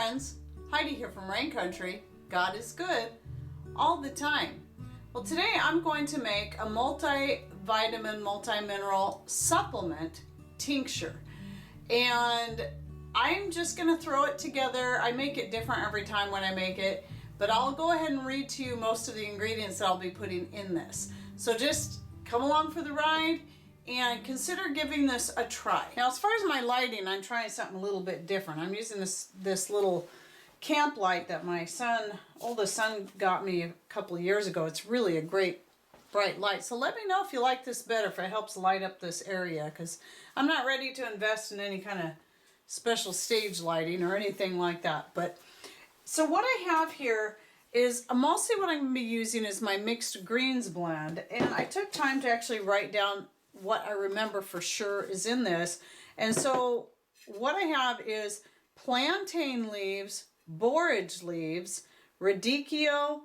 friends, Heidi here from Rain Country. God is good all the time. Well, today I'm going to make a multivitamin, multi-mineral supplement tincture. And I'm just going to throw it together. I make it different every time when I make it, but I'll go ahead and read to you most of the ingredients that I'll be putting in this. So just come along for the ride and consider giving this a try. Now, as far as my lighting, I'm trying something a little bit different. I'm using this little camp light that my oldest son got me a couple of years ago. It's really a great bright light. So let me know if you like this better, if it helps light up this area, because I'm not ready to invest in any kind of special stage lighting or anything like that. But so what I have here is mostly what I'm going to be using is my mixed greens blend. And I took time to actually write down what I remember for sure is in this. And so what I have is plantain leaves, borage leaves, radicchio,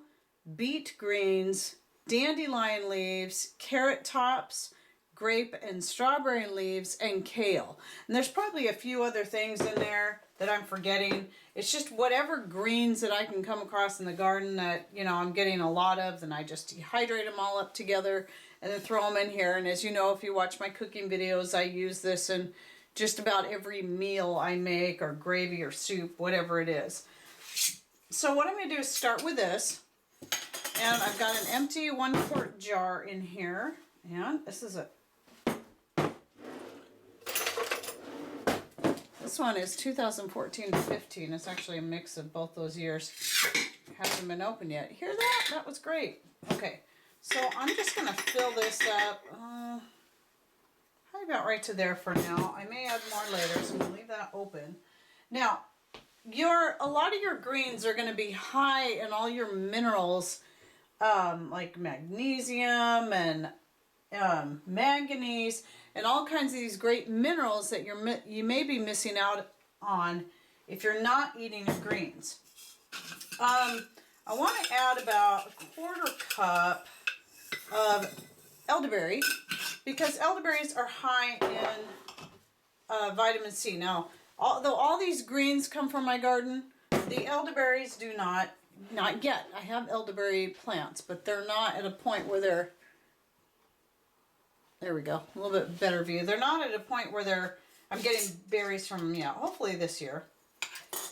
beet greens, dandelion leaves, carrot tops, grape and strawberry leaves, and kale. And there's probably a few other things in there that I'm forgetting. It's just whatever greens that I can come across in the garden that, you know, I'm getting a lot of, then I just dehydrate them all up together and then throw them in here. And as you know, if you watch my cooking videos, I use this in just about every meal I make, or gravy or soup, whatever it is. So what I'm going to do is start with this. And I've got an empty 1-quart jar in here. And this one is 2014-15. It's actually a mix of both those years. Hasn't been opened yet. Hear that? That was great. Okay, so I'm just going to fill this up. Probably about right to there for now. I may add more later, so I'm going to leave that open. Now, a lot of your greens are going to be high in all your minerals, like magnesium and manganese and all kinds of these great minerals that you may be missing out on if you're not eating your greens. I want to add about a 1/4 cup of elderberry, because elderberries are high in vitamin C. Now, although all these greens come from my garden, the elderberries do not yet. I have elderberry plants, but they're not at a point where they're, there we go, a little bit better view. They're not at a point where I'm getting berries from them yet, hopefully this year.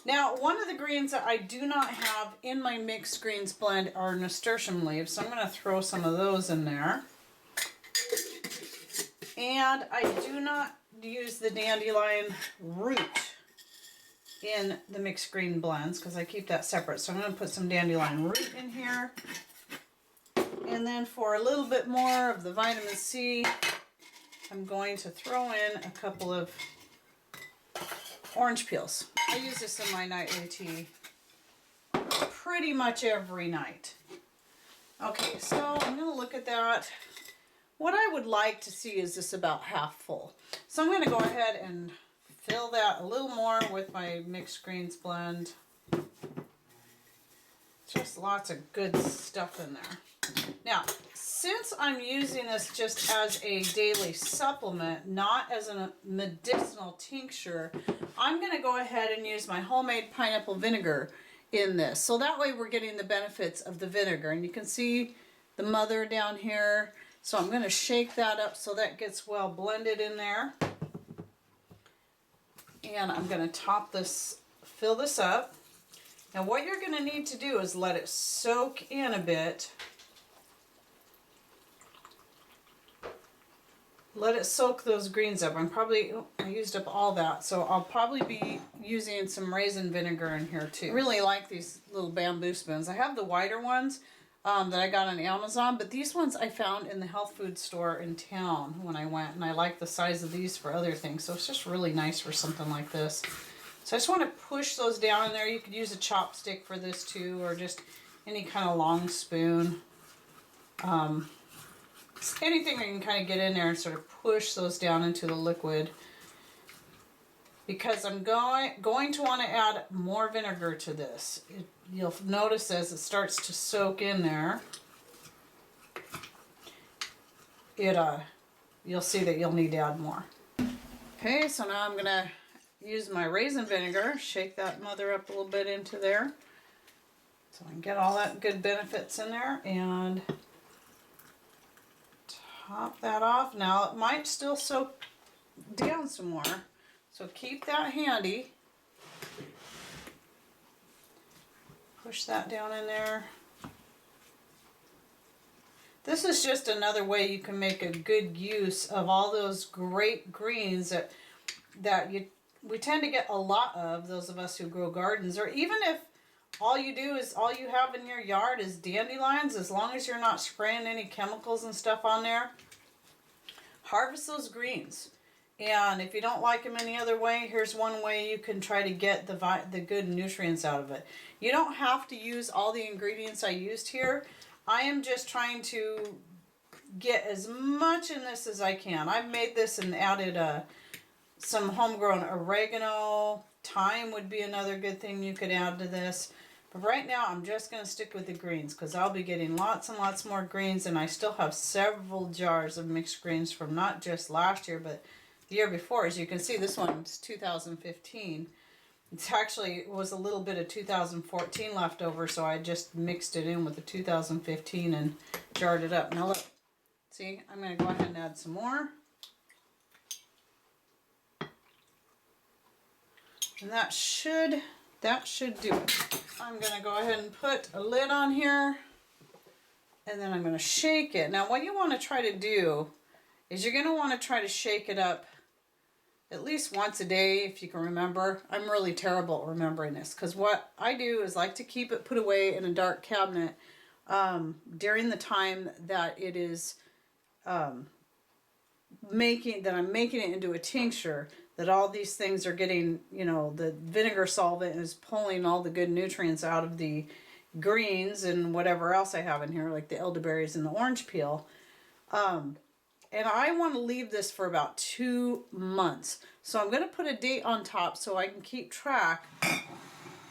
Now, one of the greens that I do not have in my mixed greens blend are nasturtium leaves, so I'm going to throw some of those in there. And I do not use the dandelion root in the mixed green blends because I keep that separate. So I'm going to put some dandelion root in here. And then for a little bit more of the vitamin C, I'm going to throw in a couple of orange peels. I use this in my nightly tea pretty much every night. Okay, so I'm going to look at that. What I would like to see is this about half full. So I'm going to go ahead and fill that a little more with my mixed greens blend. Just lots of good stuff in there. Now, since I'm using this just as a daily supplement, not as a medicinal tincture, I'm going to go ahead and use my homemade pineapple vinegar in this. So that way we're getting the benefits of the vinegar. And you can see the mother down here. So I'm going to shake that up so that gets well blended in there. And I'm going to fill this up. Now what you're going to need to do is let it soak in a bit. Let it soak those greens up. I used up all that, so I'll probably be using some raisin vinegar in here too. I really like these little bamboo spoons. I have the wider ones that I got on Amazon, but these ones I found in the health food store in town when I went, and I like the size of these for other things, so it's just really nice for something like this. So I just want to push those down in there. You could use a chopstick for this too, or just any kind of long spoon. Anything that you can kind of get in there and sort of push those down into the liquid. Because I'm going to want to add more vinegar to this. You'll notice as it starts to soak in there, you'll see that you'll need to add more. Okay, so now I'm going to use my raisin vinegar, shake that mother up a little bit into there so I can get all that good benefits in there, and top that off. Now it might still soak down some more, so keep that handy. Push that down in there. This is just another way you can make a good use of all those great greens that we tend to get a lot of, those of us who grow gardens, or even if all you have in your yard is dandelions, as long as you're not spraying any chemicals and stuff on there, harvest those greens. And if you don't like them any other way, here's one way you can try to get the good nutrients out of it. You don't have to use all the ingredients I used here. I am just trying to get as much in this as I can. I've made this and added some homegrown oregano. Thyme would be another good thing you could add to this. But right now I'm just going to stick with the greens because I'll be getting lots and lots more greens, and I still have several jars of mixed greens from not just last year but the year before. As you can see, this one's 2015. It was a little bit of 2014 left over, so I just mixed it in with the 2015 and jarred it up. Now look, see, I'm going to go ahead and add some more. And that should do it. I'm going to go ahead and put a lid on here, and then I'm going to shake it. Now what you want to try to do is you're going to want to try to shake it up at least once a day, if you can remember. I'm really terrible at remembering this, because what I do is like to keep it put away in a dark cabinet during the time that it is I'm making it into a tincture, that all these things are getting, the vinegar solvent is pulling all the good nutrients out of the greens and whatever else I have in here, like the elderberries and the orange peel. And I want to leave this for about 2 months. So I'm going to put a date on top so I can keep track,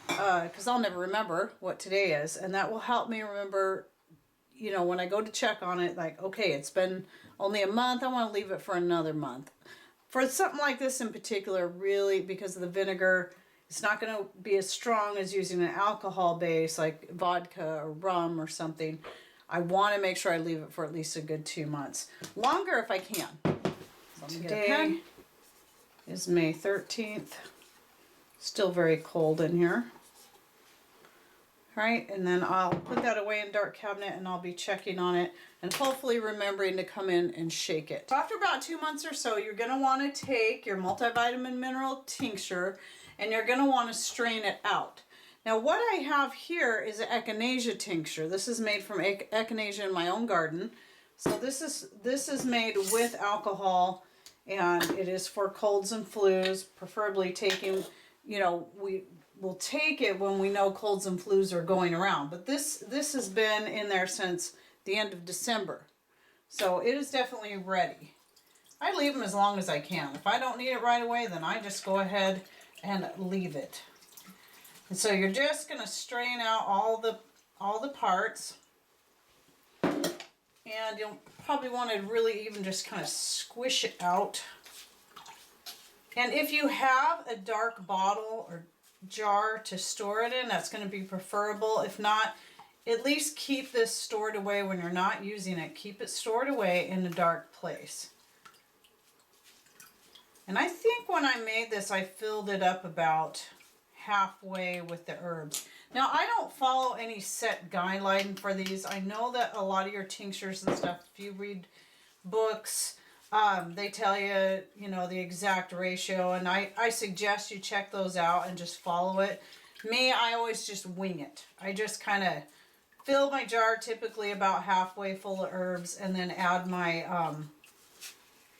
because I'll never remember what today is. And that will help me remember, when I go to check on it, like, okay, it's been only a month. I want to leave it for another month. For something like this in particular, really, because of the vinegar, it's not going to be as strong as using an alcohol base like vodka or rum or something. I want to make sure I leave it for at least a good 2 months. Longer if I can. So today is May 13th. Still very cold in here. Right, and then I'll put that away in dark cabinet, and I'll be checking on it and hopefully remembering to come in and shake it. So after about 2 months or so, you're going to want to take your multivitamin mineral tincture and you're going to want to strain it out. Now what I have here is an echinacea tincture. This is made from echinacea in my own garden. So this is made with alcohol, and it is for colds and flus, preferably taking, we'll take it when we know colds and flus are going around. But this has been in there since the end of December. So it is definitely ready. I leave them as long as I can. If I don't need it right away, then I just go ahead and leave it. And so you're just going to strain out all the parts. And you'll probably want to really even just kind of squish it out. And if you have a dark bottle or jar to store it in, that's going to be preferable. If not, at least keep this stored away when you're not using it. Keep it stored away in a dark place. And I think when I made this, I filled it up about halfway with the herbs. Now, I don't follow any set guideline for these. I know that a lot of your tinctures and stuff, if you read books, they tell you, the exact ratio, and I suggest you check those out and just follow it. Me, I always just wing it. I just kind of fill my jar typically about halfway full of herbs, and then add my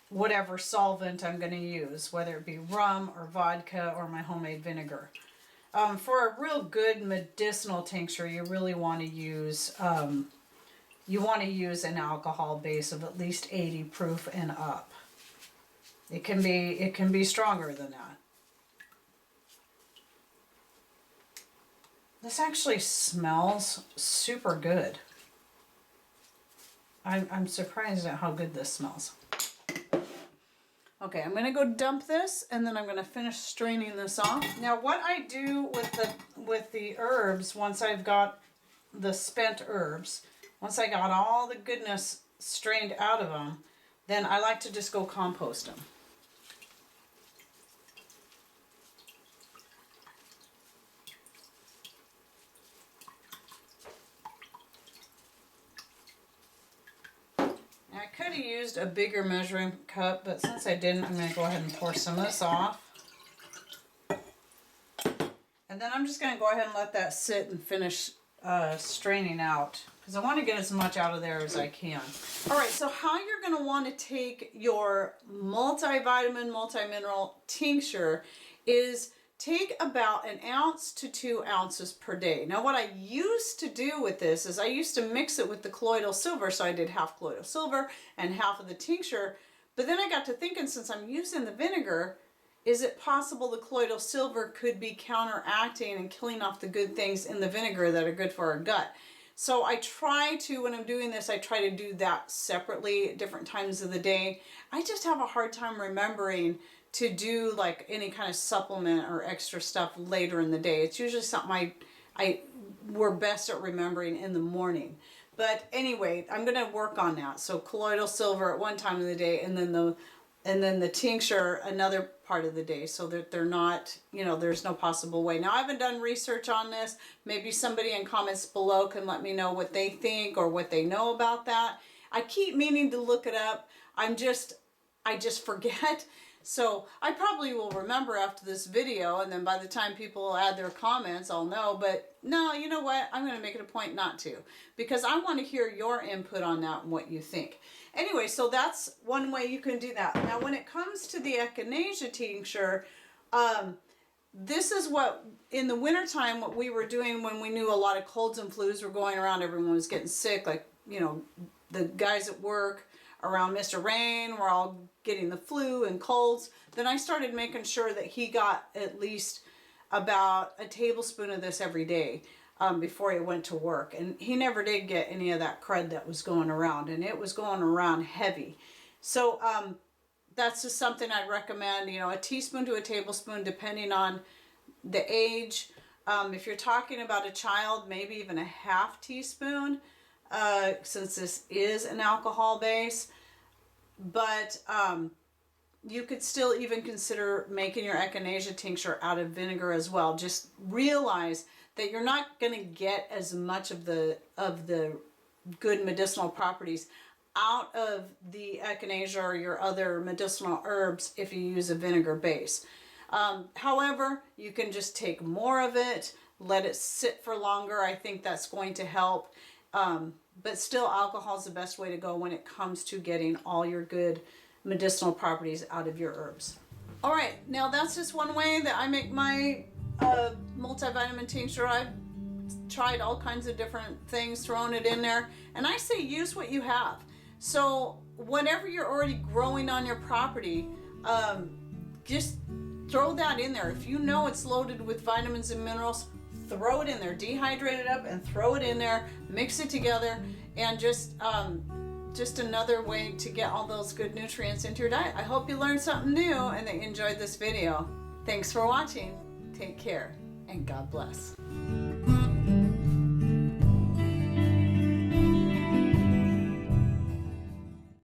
whatever solvent I'm going to use, whether it be rum or vodka or my homemade vinegar. For a real good medicinal tincture, you really want to use an alcohol base of at least 80 proof and up. It can be stronger than that. This actually smells super good. I'm surprised at how good this smells. Okay, I'm gonna go dump this and then I'm gonna finish straining this off. Now what I do with the herbs, once I've got the spent herbs, once I got all the goodness strained out of them, then I like to just go compost them. I could have used a bigger measuring cup, but since I didn't, I'm going to go ahead and pour some of this off. And then I'm just going to go ahead and let that sit and finish straining out, because I want to get as much out of there as I can. Alright, so how you're going to want to take your multivitamin, multimineral tincture is take about 1 ounce to 2 ounces per day. Now what I used to do with this is I used to mix it with the colloidal silver, so I did half colloidal silver and half of the tincture, but then I got to thinking, since I'm using the vinegar, is it possible the colloidal silver could be counteracting and killing off the good things in the vinegar that are good for our gut? So I try to, when I'm doing this, I try to do that separately at different times of the day. I just have a hard time remembering to do like any kind of supplement or extra stuff later in the day. It's usually something we're best at remembering in the morning. But anyway, I'm going to work on that. So colloidal silver at one time of the day, and then the tincture another part of the day, so that they're not, you know, there's no possible way. Now I haven't done research on this. Maybe somebody in comments below can let me know what they think or what they know about that. I keep meaning to look it up. I just forget. So I probably will remember after this video, and then by the time people add their comments, I'll know. But no, you know what? I'm going to make it a point not to, because I want to hear your input on that and what you think. Anyway, so that's one way you can do that. Now, when it comes to the echinacea tincture, this is what, in the wintertime, what we were doing when we knew a lot of colds and flus were going around, everyone was getting sick, like, you know, the guys at work around Mr. Rain were all getting the flu and colds. Then I started making sure that he got at least about a tablespoon of this every day before he went to work. And he never did get any of that crud that was going around, and it was going around heavy. So that's just something I'd recommend, you know, a teaspoon to a tablespoon depending on the age. If you're talking about a child, maybe even a half teaspoon, since this is an alcohol base. But you could still even consider making your echinacea tincture out of vinegar as well. Just realize that you're not going to get as much of the good medicinal properties out of the echinacea or your other medicinal herbs if you use a vinegar base. However, you can just take more of it, let it sit for longer. I think that's going to help. But still, alcohol is the best way to go when it comes to getting all your good medicinal properties out of your herbs. All right, now that's just one way that I make my multivitamin tincture. I've tried all kinds of different things, thrown it in there, and I say use what you have. So whatever you're already growing on your property, just throw that in there. If you know it's loaded with vitamins and minerals, throw it in there, dehydrate it up and throw it in there, mix it together, and just another way to get all those good nutrients into your diet. I hope you learned something new and that you enjoyed this video. Thanks for watching. Take care and God bless.